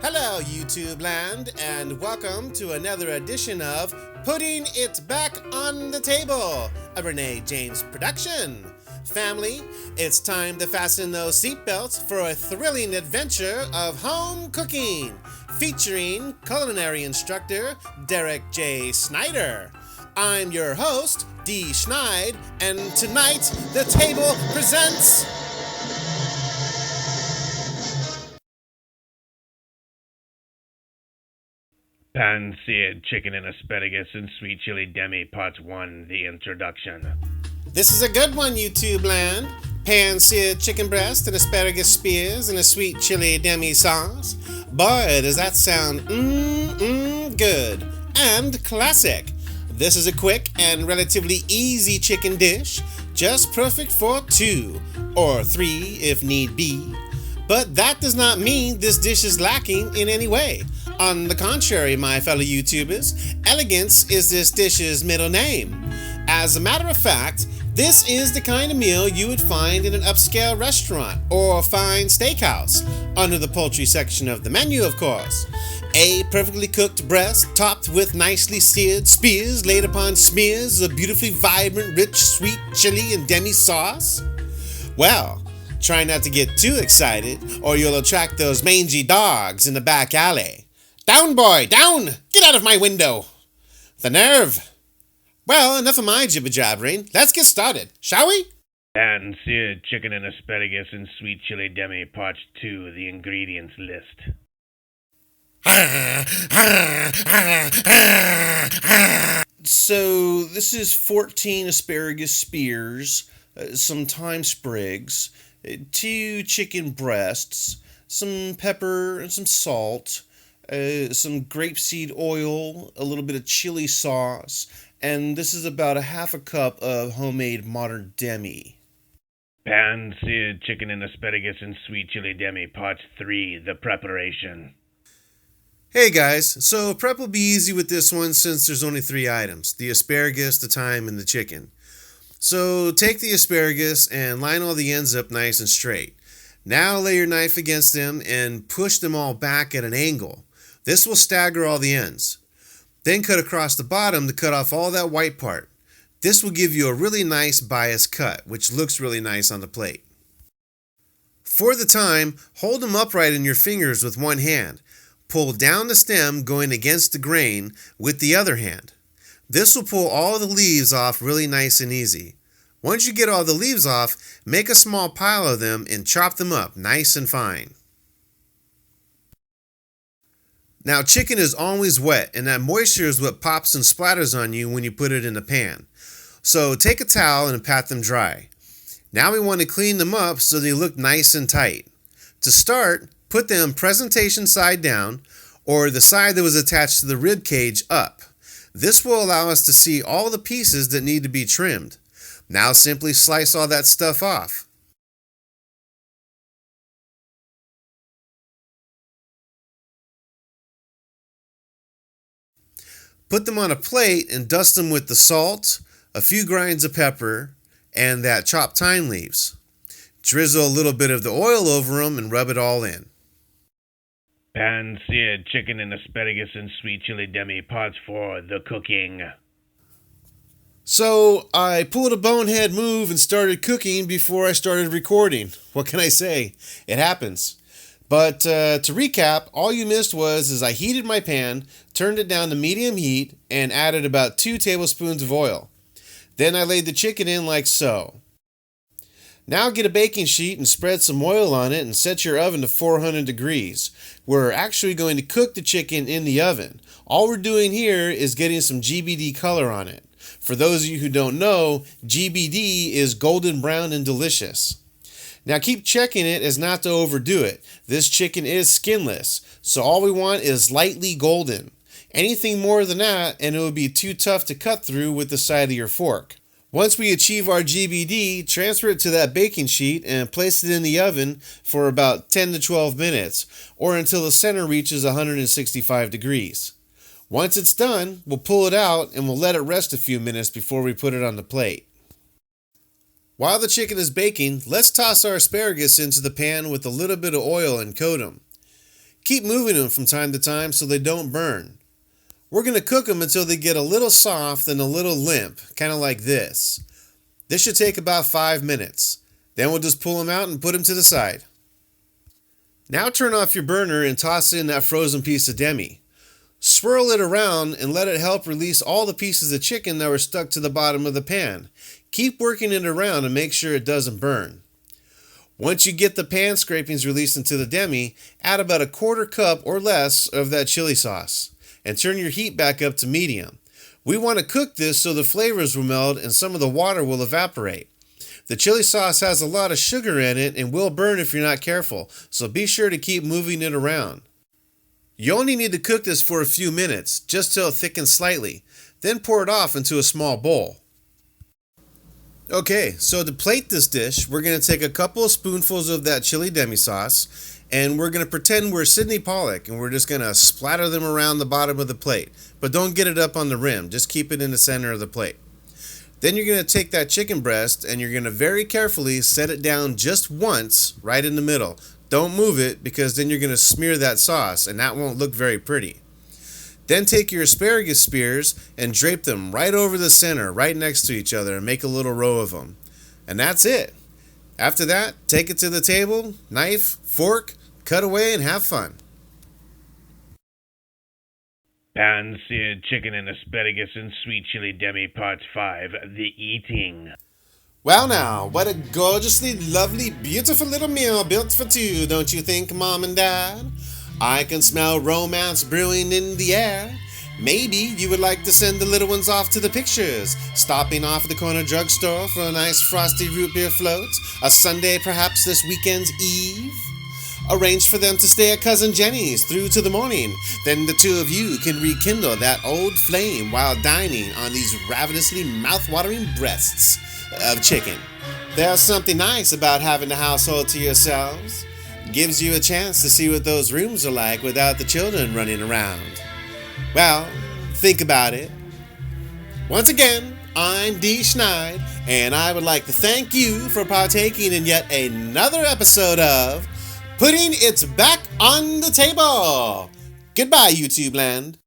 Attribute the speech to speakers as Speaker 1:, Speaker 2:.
Speaker 1: Hello, YouTube land, and welcome to another edition of Putting It Back on the Table, a Renee James production. Family, it's time to fasten those seatbelts for a thrilling adventure of home cooking, featuring culinary instructor Derek J. Snyder. I'm your host, D. Schneid, and tonight the table presents...
Speaker 2: Pan-seared chicken and asparagus and sweet chili demi part 1, the introduction.
Speaker 1: This is a good one, YouTube land. Pan-seared chicken breast and asparagus spears and a sweet chili demi sauce. Boy, does that sound good and classic. This is a quick and relatively easy chicken dish, just perfect for 2 or 3 if need be. But that does not mean this dish is lacking in any way. On the contrary, my fellow YouTubers, elegance is this dish's middle name. As a matter of fact, this is the kind of meal you would find in an upscale restaurant or fine steakhouse, under the poultry section of the menu, of course. A perfectly cooked breast topped with nicely seared spears laid upon smears of beautifully vibrant, rich, sweet chili and demi sauce. Well, try not to get too excited or you'll attract those mangy dogs in the back alley. Down, boy, down! Get out of my window! The nerve! Well, enough of my jibber-jabbering. Let's get started, shall we?
Speaker 2: Pan-seared chicken and asparagus and sweet chili demi part 2, the ingredients list.
Speaker 1: So, this is 14 asparagus spears, some thyme sprigs, 2 chicken breasts, some pepper and some salt, some grapeseed oil, a little bit of chili sauce, and this is about a half a cup of homemade modern demi.
Speaker 2: Pan-seared chicken and asparagus and sweet chili demi part 3, the preparation.
Speaker 1: Hey guys, so prep will be easy with this one since there's only 3 items: the asparagus, the thyme, and the chicken. So take the asparagus and line all the ends up nice and straight. Now lay your knife against them and push them all back at an angle. This will stagger all the ends. Then cut across the bottom to cut off all that white part. This will give you a really nice bias cut, which looks really nice on the plate. For the thyme, hold them upright in your fingers with one hand. Pull down the stem going against the grain with the other hand. This will pull all the leaves off really nice and easy. Once you get all the leaves off, make a small pile of them and chop them up nice and fine. Now, chicken is always wet, and that moisture is what pops and splatters on you when you put it in the pan. So take a towel and pat them dry. Now we want to clean them up so they look nice and tight. To start, put them presentation side down, or the side that was attached to the rib cage up. This will allow us to see all the pieces that need to be trimmed. Now simply slice all that stuff off. Put them on a plate and dust them with the salt, a few grinds of pepper, and that chopped thyme leaves. Drizzle a little bit of the oil over them and rub it all in.
Speaker 2: Pan-seared chicken and asparagus and sweet chili demi part 4, the cooking.
Speaker 1: So, I pulled a bonehead move and started cooking before I started recording. What can I say? It happens. But to recap, all you missed was I heated my pan, turned it down to medium heat, and added about 2 tablespoons of oil. Then I laid the chicken in like so. Now get a baking sheet and spread some oil on it and set your oven to 400 degrees. We're actually going to cook the chicken in the oven. All we're doing here is getting some GBD color on it. For those of you who don't know, GBD is golden brown and delicious. Now keep checking it as not to overdo it. This chicken is skinless, so all we want is lightly golden. Anything more than that and it would be too tough to cut through with the side of your fork. Once we achieve our GBD, transfer it to that baking sheet and place it in the oven for about 10 to 12 minutes, or until the center reaches 165 degrees. Once it's done, we'll pull it out and we'll let it rest a few minutes before we put it on the plate. While the chicken is baking, let's toss our asparagus into the pan with a little bit of oil and coat them. Keep moving them from time to time so they don't burn. We're going to cook them until they get a little soft and a little limp, kind of like this. This should take about 5 minutes. Then we'll just pull them out and put them to the side. Now turn off your burner and toss in that frozen piece of Demi. Swirl it around and let it help release all the pieces of chicken that were stuck to the bottom of the pan. Keep working it around and make sure it doesn't burn. Once you get the pan scrapings released into the Demi, add about a 1/4 cup or less of that chili sauce and turn your heat back up to medium. We want to cook this so the flavors will meld and some of the water will evaporate. The chili sauce has a lot of sugar in it and will burn if you're not careful, so be sure to keep moving it around. You only need to cook this for a few minutes, just till it thickens slightly. Then pour it off into a small bowl. Okay, so to plate this dish, we're going to take a couple of spoonfuls of that chili demi sauce, and we're going to pretend we're Sidney Pollack, and we're just going to splatter them around the bottom of the plate. But don't get it up on the rim, just keep it in the center of the plate. Then you're going to take that chicken breast, and you're going to very carefully set it down just once, right in the middle. Don't move it, because then you're going to smear that sauce, and that won't look very pretty. Then take your asparagus spears and drape them right over the center, right next to each other, and make a little row of them. And that's it. After that, take it to the table, knife, fork, cut away, and have fun.
Speaker 2: Pan-seared chicken and asparagus and sweet chili Demi Part 5, the eating.
Speaker 1: Well now, what a gorgeously lovely, beautiful little meal built for two, don't you think, Mom and Dad? I can smell romance brewing in the air. Maybe you would like to send the little ones off to the pictures, stopping off at the corner drugstore for a nice frosty root beer float, a Sunday perhaps this weekend's eve. Arrange for them to stay at Cousin Jenny's through to the morning. Then the two of you can rekindle that old flame while dining on these ravenously mouth-watering breasts of chicken. There's something nice about having the household to yourselves. Gives you a chance to see what those rooms are like without the children running around. Well, think about it. Once again, I'm Dee Schneid, and I would like to thank you for partaking in yet another episode of Putting It Back on the Table. Goodbye, YouTube land.